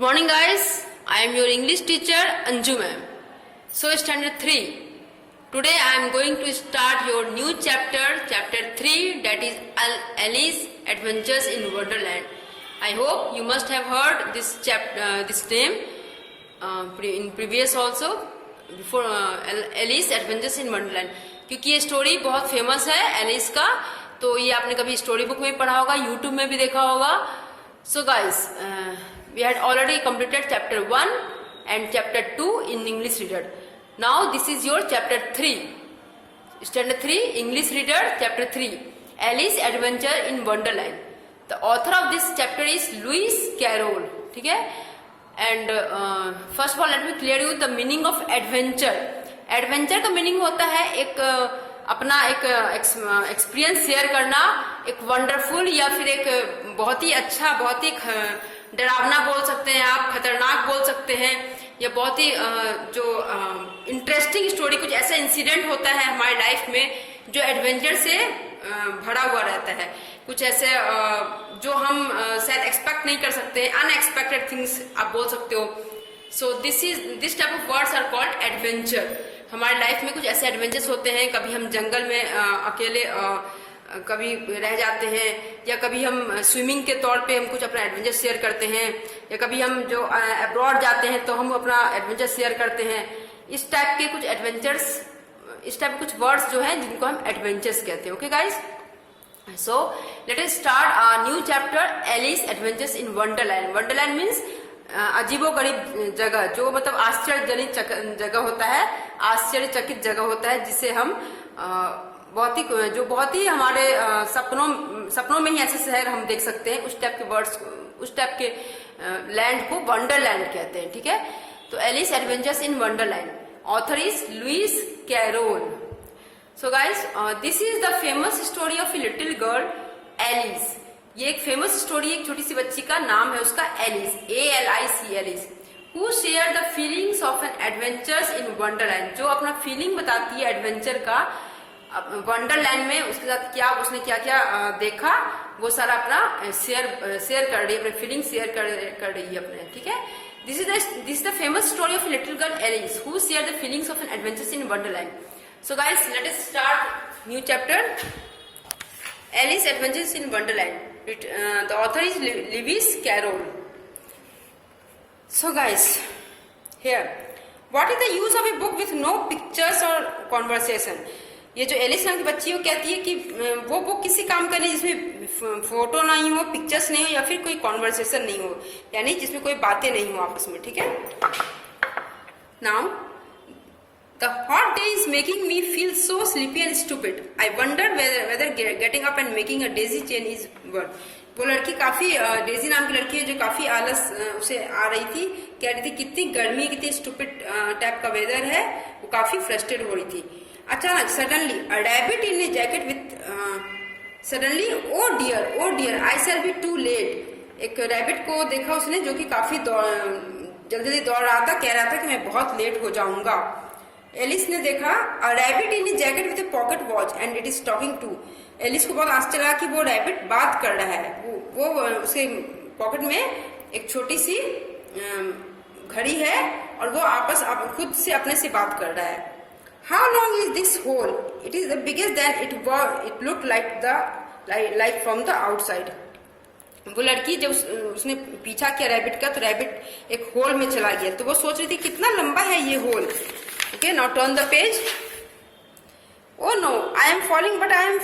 Good morning guys, I am your English teacher Anju ma'am. So standard 3. Today I am going to start your new chapter, chapter 3, that is Alice Adventures in Wonderland. I hope you must have heard this name in previous also, before Alice Adventures in Wonderland. क्योंकि ये story बहुत famous है Alice का, तो ये आपने कभी story book में पढ़ा होगा, यूट्यूब में भी देखा होगा. So guys, we had already completed chapter 1 and chapter 2 in English reader. Now this is your chapter 3. Standard 3 English reader chapter 3, Alice Adventure in Wonderland. The author of this chapter is Lewis Carroll. ठीक है? And first of all let me clear you the meaning of adventure. Adventure का meaning होता है एक अपना एक experience share करना, एक वंडरफुल या फिर एक बहुत ही अच्छा, बहुत ही डरावना बोल सकते हैं आप, खतरनाक बोल सकते हैं, या बहुत ही जो इंटरेस्टिंग स्टोरी, कुछ ऐसा इंसिडेंट होता है हमारी लाइफ में जो एडवेंचर से भरा हुआ रहता है, कुछ ऐसे जो हम शायद एक्सपेक्ट नहीं कर सकते, अनएक्सपेक्टेड थिंग्स आप बोल सकते हो. So this type of words are called adventure. हमारी लाइफ में कुछ ऐसे एडवेंचर्स होते हैं, कभी हम जंगल में अकेले कभी रह जाते हैं, या कभी हम स्विमिंग के तौर पे हम कुछ अपना एडवेंचर शेयर करते हैं, या कभी हम जो अब्रॉड जाते हैं तो हम अपना एडवेंचर शेयर करते हैं. इस टाइप के कुछ एडवेंचर्स, इस टाइप के कुछ वर्ड्स जो हैं जिनको हम एडवेंचर्स कहते हैं. Okay guys, so let us start a new chapter, Alice adventures in wonderland. Wonderland means अजीबोगरीब जगह, जो मतलब आश्चर्यजनित जगह होता है, आश्चर्यचकित जगह होता है, जिसे हम बहुत ही हमारे सपनों में ही ऐसे शहर हम देख सकते हैं. उस टाइप के वर्ड्स, उस टाइप के लैंड को वंडरलैंड कहते हैं. ठीक है, तो Alice adventures in wonderland, author is Lewis Carroll. So guys, this is the famous story of a little girl Alice. ये एक फेमस स्टोरी, एक छोटी सी बच्ची का नाम है उसका Alice, ALIC, Alice, who share the feelings of an adventures in wonderland, जो अपना फीलिंग बताती है एडवेंचर का वंडरलैंड में, उसके साथ क्या उसने क्या क्या देखा, वो सारा अपना शेयर कर रही है, अपने फीलिंग शेयर कर रही है अपने. ठीक है, this is the famous story of little girl Alice who share the feelings of an adventures in wonderland. So guys, let us start new chapter, Alice adventures in wonderland. The author is Lewis Carroll. So guys, here, what is the use of a book with no pictures or conversation? ये जो Alice नाम की बच्ची, वो कहती है कि वो बुक किसी काम का नहीं जिसमें फोटो नहीं हो, पिक्चर्स नहीं हो, या फिर कोई कॉन्वर्सेशन नहीं हो, यानी जिसमें कोई बातें नहीं हो आपस में. ठीक है, now the hot day is making me feel so sleepy and stupid. I wondered whether getting up and making a daisy chain is worth. वो लड़की काफी, डेजी नाम की लड़की है जो काफी आलस उसे आ रही थी, कह रही थी कितनी गर्मी, कितनी स्टूपिड टाइप का वेदर है, वो काफी फ्रस्ट्रेट हो रही थी. अचानक suddenly a rabbit in a jacket with suddenly oh dear I shall be too late. एक रैबिट को देखा उसने जो कि काफी जल्दी दौड़ रहा था, कह रहा था कि मैं बहुत लेट हो जाऊंगा. एलिस ने देखा a rabbit in a jacket with a pocket watch and it is talking to. Alice को बहुत आश्चर्य लगा कि वो रैबिट बात कर रहा है, वो उसके पॉकेट में एक छोटी सी घड़ी है और वो खुद से अपने से बात कर रहा है. How long is this hole? It is the biggest then it look like from the outside. वो लड़की जब उसने पीछा किया रैबिट का, तो रैबिट एक होल में चला गया, तो वो सोच रही थी कितना लंबा है ये whole. Okay, now turn the page. Oh no, I am falling, but I am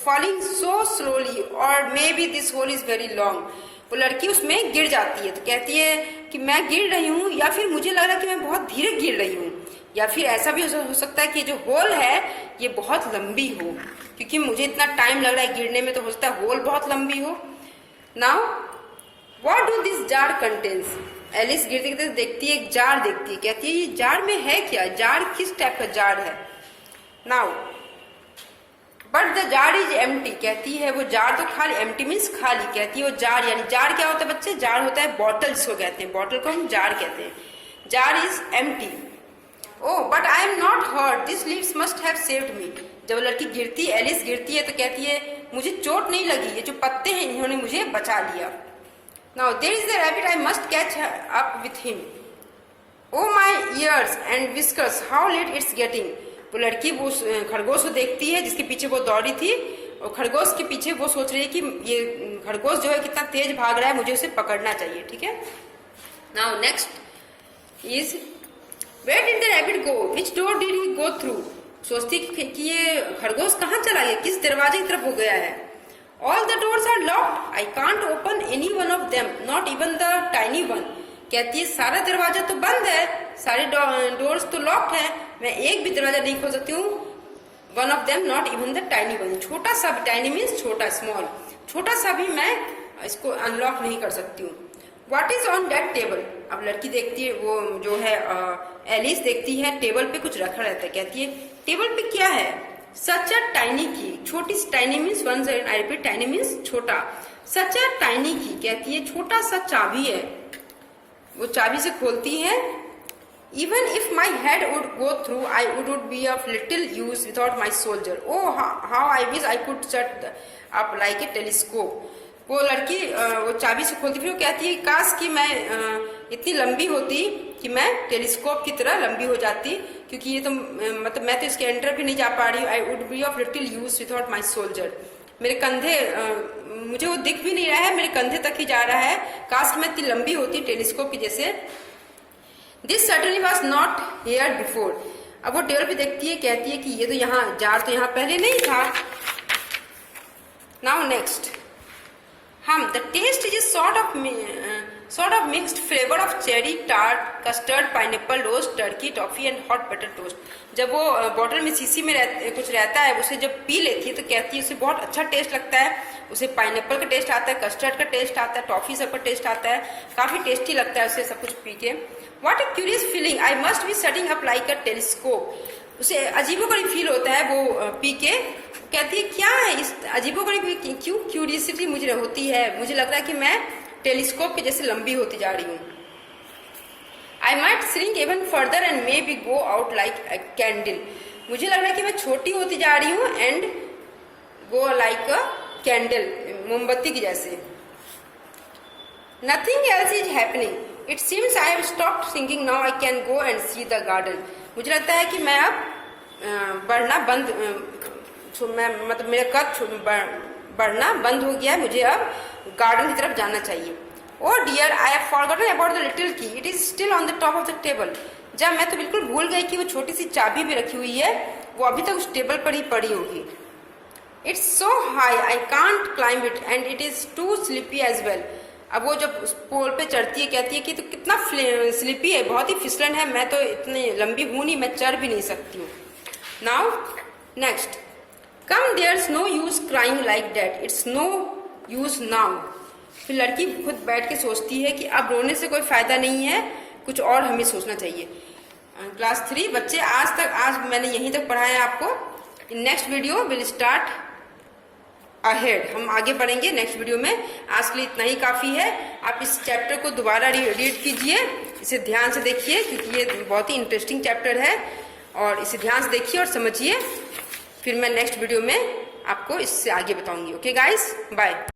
falling so slowly, or maybe this hole is very long. वो लड़की उसमें गिर जाती है, तो कहती है कि मैं गिर रही हूँ, या फिर मुझे लग रहा है कि मैं बहुत धीरे गिर रही हूँ, या फिर ऐसा भी हो सकता है कि जो होल है ये बहुत लंबी हो, क्योंकि मुझे इतना टाइम लग रहा है गिरने में, तो हो सकता है होल बहुत लंबी हो. Now what do this jar contains? Alice गिरते गिरते देखती है, एक जार देखती है, कहती है ये जार में है क्या, जार किस टाइप का जार है. Now but the jar is empty, कहती है वो जार तो खाली, एम्प्टी मीन्स खाली, कहती है वो जार, यानी जार क्या होता है बच्चे? जार होता है बॉटल, जिसको कहते हैं, बॉटल को हम जार कहते हैं. Jar is empty. Oh but I am not hurt, this leaves must have saved me. जब लड़की गिरती है, एलिस गिरती है, तो कहती है मुझे चोट नहीं लगी, ये जो पत्ते हैं इन्होंने मुझे बचा लिया. Now there is the rabbit, I must catch up with him. Oh my ears and whiskers, how late it's getting. वो लड़की वो खरगोश को देखती है जिसके पीछे वो दौड़ी थी, और खरगोश के पीछे वो सोच रही है कि ये खरगोश जो है कितना तेज भाग रहा है, मुझे उसे पकड़ना चाहिए. ठीक है. Now next is where did the rabbit go? Which door did he go through? सोचती कि ये खरगोश कहाँ चला गया, किस दरवाजे की तरफ हो गया है. All the doors are locked. I can't open any one of them, not even the tiny one. कहती है सारा दरवाजा तो बंद है, सारे डोर्स तो लॉक्ड है, मैं एक भी दरवाजा नहीं खोल सकती हूँ. One of them, not even the tiny one. छोटा सा भी, tiny means छोटा, small, छोटा सा भी मैं इसको अनलॉक नहीं कर सकती हूँ. What is on that table? अब लड़की देखती है, वो जो है एलिस देखती है टेबल पे कुछ रखा रहता है. कहती है टेबल पे क्या है. Such a tiny key. छोटी सी, tiny means one side, I repeat, tiny means छोटा. Such a tiny key. कहती है छोटा सा चाबी है, वो चाबी से खोलती है. Even if my head would go through, I would be of little use without my soldier. Oh, how I wish I could shut up like a telescope. वो लड़की वो चाबी से खोलती, फिर वो कहती है काश कि मैं इतनी लंबी होती कि मैं टेलीस्कोप की तरह लंबी हो जाती, क्योंकि ये तो मतलब मैं तो इसके अंदर भी नहीं जा पा रही हूँ. I would be of little use without my soldier. मेरे कंधे, मुझे वो दिख भी नहीं रहा है, मेरे कंधे तक ही जा रहा है. काश मैं इतनी लंबी होती टेलीस्कोप की जैसे. This certainly was not here before. अब वो टेबल पे देखती है, कहती है कि ये तो यहाँ जार तो यहाँ पहले नहीं था. Now next, the taste is sort of mixed flavor of cherry tart, custard, pineapple, roast, turkey, toffee and hot butter toast. जब वो बॉटल में शीशी में कुछ रहता है, उसे जब पी लेती है तो कहती है उसे बहुत अच्छा टेस्ट लगता है. उसे पाइनएप्पल का टेस्ट आता है, कस्टर्ड का टेस्ट आता है, टॉफी सब का टेस्ट आता है, काफी टेस्टी लगता है उसे सब कुछ पी के. What a curious feeling! I must be setting up like a telescope. उसे अजीबोगरीब फील होता है वो पी के. कहती है क्या है इस अजीबोगरीब, क्यों क्यूरियसिटी मुझे होती है, मुझे लग रहा है कि मैं टेलीस्कोप के जैसे लंबी होती जा रही हूँ. I might shrink even further and may be go out like a candle. मुझे लग रहा है कि मैं छोटी होती जा रही हूँ and go like a candle, मोमबत्ती की जैसे. Nothing else is happening. It seems I have stopped sinking, now I can go and see the garden. मुझे लगता है कि मैं अब बढ़ना बंद, मैं मतलब मेरा कद बढ़ना बंद हो गया है, मुझे अब गार्डन की तरफ जाना चाहिए. Oh dear, I have forgotten about the little key, it is still on the top of the table. जब मैं तो बिल्कुल भूल गई कि वो छोटी सी चाबी भी रखी हुई है, वो अभी तक उस टेबल पर ही पड़ी होगी. It's so high I can't climb it and it is too slippy as well. अब वो जब उस पोल पे चढ़ती है, कहती है कि तो कितना स्लिपी है, बहुत ही फिसलन है, मैं तो इतनी लंबी हूं नहीं, मैं चढ़ भी नहीं सकती हूँ. Now next, come there's no use crying like that, it's no use now. फिर लड़की खुद बैठ के सोचती है कि अब रोने से कोई फायदा नहीं है, कुछ और हमें सोचना चाहिए. क्लास 3 बच्चे, आज मैंने यहीं तक पढ़ाया आपको. In next video will start ahead, हम आगे बढ़ेंगे नेक्स्ट वीडियो में. आज के लिए इतना ही काफी है. आप इस चैप्टर को दोबारा रीड कीजिए, इसे ध्यान से देखिए क्योंकि ये बहुत ही इंटरेस्टिंग चैप्टर है, और इसे ध्यान से देखिए और समझिए. फिर मैं नेक्स्ट वीडियो में आपको इससे आगे बताऊंगी. Okay guys, bye.